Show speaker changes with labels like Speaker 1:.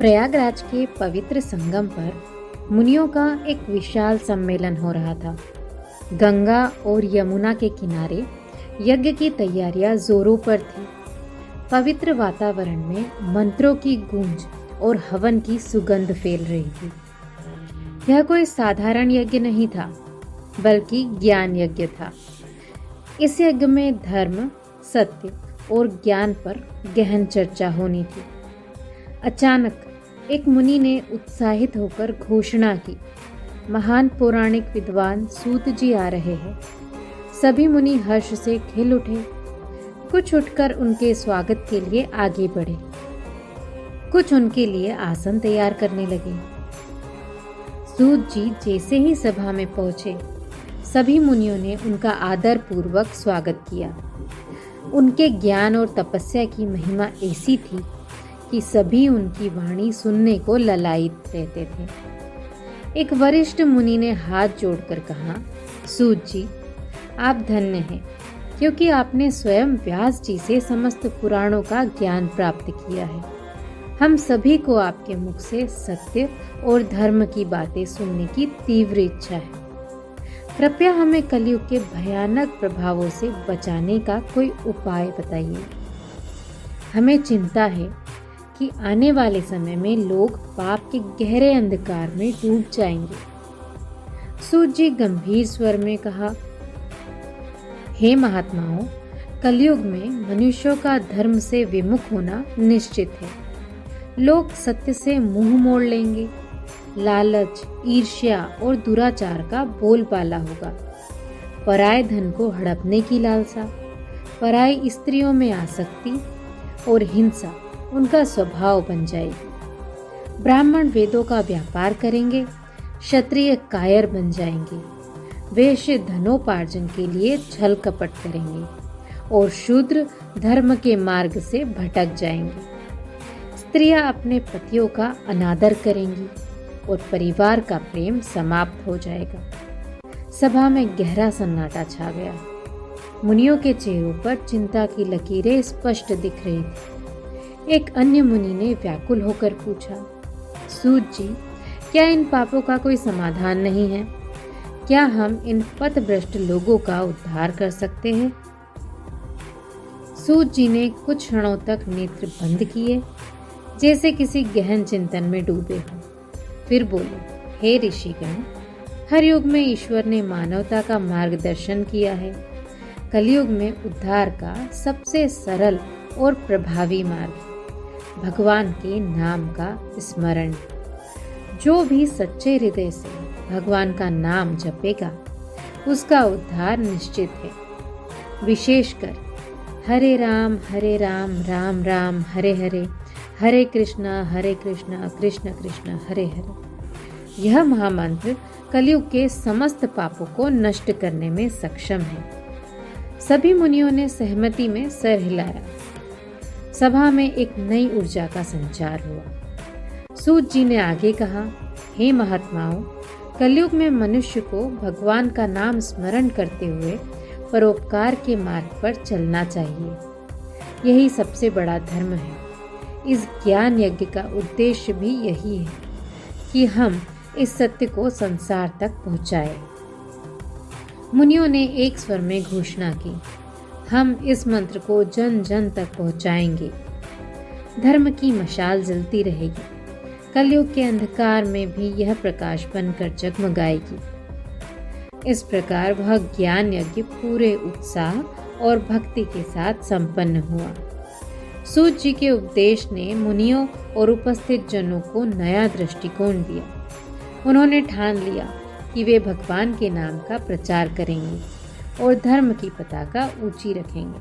Speaker 1: प्रयागराज के पवित्र संगम पर मुनियों का एक विशाल सम्मेलन हो रहा था। गंगा और यमुना के किनारे यज्ञ की तैयारियां जोरों पर थी। पवित्र वातावरण में मंत्रों की गूंज और हवन की सुगंध फैल रही थी। यह कोई साधारण यज्ञ नहीं था, बल्कि ज्ञान यज्ञ था। इस यज्ञ में धर्म, सत्य और ज्ञान पर गहन चर्चा होनी थी। अचानक एक मुनि ने उत्साहित होकर घोषणा की, महान पौराणिक विद्वान सूत जी आ रहे हैं। सभी मुनि हर्ष से खिल उठे। कुछ उठकर उनके स्वागत के लिए आगे बढ़े, कुछ उनके लिए आसन तैयार करने लगे। सूत जी जैसे ही सभा में पहुंचे, सभी मुनियों ने उनका आदर पूर्वक स्वागत किया। उनके ज्ञान और तपस्या की महिमा ऐसी थी कि सभी उनकी वाणी सुनने को ललायित रहते थे। एक वरिष्ठ मुनि ने हाथ जोड़कर कहा, सूत जी, आप धन्य हैं, क्योंकि आपने स्वयं व्यास जी से समस्त पुराणों का ज्ञान प्राप्त किया है। हम सभी को आपके मुख से सत्य और धर्म की बातें सुनने की तीव्र इच्छा है। कृपया हमें कलयुग के भयानक प्रभावों से बचाने का कोई उपाय बताइए। हमें चिंता है कि आने वाले समय में लोग पाप के गहरे अंधकार में डूब जाएंगे। सूत जी गंभीर स्वर में कहा, हे महात्माओं, कलयुग में मनुष्यों का धर्म से विमुख होना निश्चित है। लोग सत्य से मुंह मोड़ लेंगे। लालच, ईर्ष्या और दुराचार का बोलबाला होगा। पराये धन को हड़पने की लालसा, पराई स्त्रियों में आसक्ति और हिंसा उनका स्वभाव बन जाएगी। ब्राह्मण वेदों का व्यापार करेंगे, क्षत्रिय कायर बन जाएंगे, वैश्य धनोपार्जन के लिए छल कपट करेंगे और शूद्र धर्म के मार्ग से भटक जाएंगे। स्त्रियां अपने पतियों का अनादर करेंगी और परिवार का प्रेम समाप्त हो जाएगा। सभा में गहरा सन्नाटा छा गया। मुनियों के चेहरों पर चिंता की लकीरें स्पष्ट दिख रही थी। एक अन्य मुनि ने व्याकुल होकर पूछा, सूत जी, क्या इन पापों का कोई समाधान नहीं है? क्या हम इन पथभ्रष्ट लोगों का उद्धार कर सकते हैं? सूत जी ने कुछ क्षणों तक नेत्र बंद किए, जैसे किसी गहन चिंतन में डूबे हों। फिर बोले, हे ऋषिगण, हर युग में ईश्वर ने मानवता का मार्गदर्शन किया है। कलयुग में उद्धार का सबसे सरल और प्रभावी मार्ग भगवान के नाम का स्मरण। जो भी सच्चे हृदय से भगवान का नाम जपेगा, उसका उद्धार निश्चित है। विशेषकर हरे राम, राम राम, हरे हरे, हरे कृष्णा, कृष्ण कृष्ण, हरे हरे। यह महामंत्र कलयुग के समस्त पापों को नष्ट करने में सक्षम है। सभी मुनियों ने सहमति में सर हिलाया। सभा में एक नई ऊर्जा का संचार हुआ। सूत जी ने आगे कहा, हे महात्माओं, कलयुग में मनुष्य को भगवान का नाम स्मरण करते हुए परोपकार के मार्ग पर चलना चाहिए। यही सबसे बड़ा धर्म है। इस ज्ञान यज्ञ का उद्देश्य भी यही है कि हम इस सत्य को संसार तक पहुंचाएं। मुनियों ने एक स्वर में घोषणा की, हम इस मंत्र को जन जन तक पहुंचाएंगे। धर्म की मशाल जलती रहेगी। कलयुग के अंधकार में भी यह प्रकाश बनकर जगमगाएगी। इस प्रकार वह ज्ञान यज्ञ पूरे उत्साह और भक्ति के साथ संपन्न हुआ। सूत जी के उपदेश ने मुनियों और उपस्थित जनों को नया दृष्टिकोण दिया। उन्होंने ठान लिया कि वे भगवान के नाम का प्रचार करेंगे और धर्म की पताका ऊंची रखेंगे।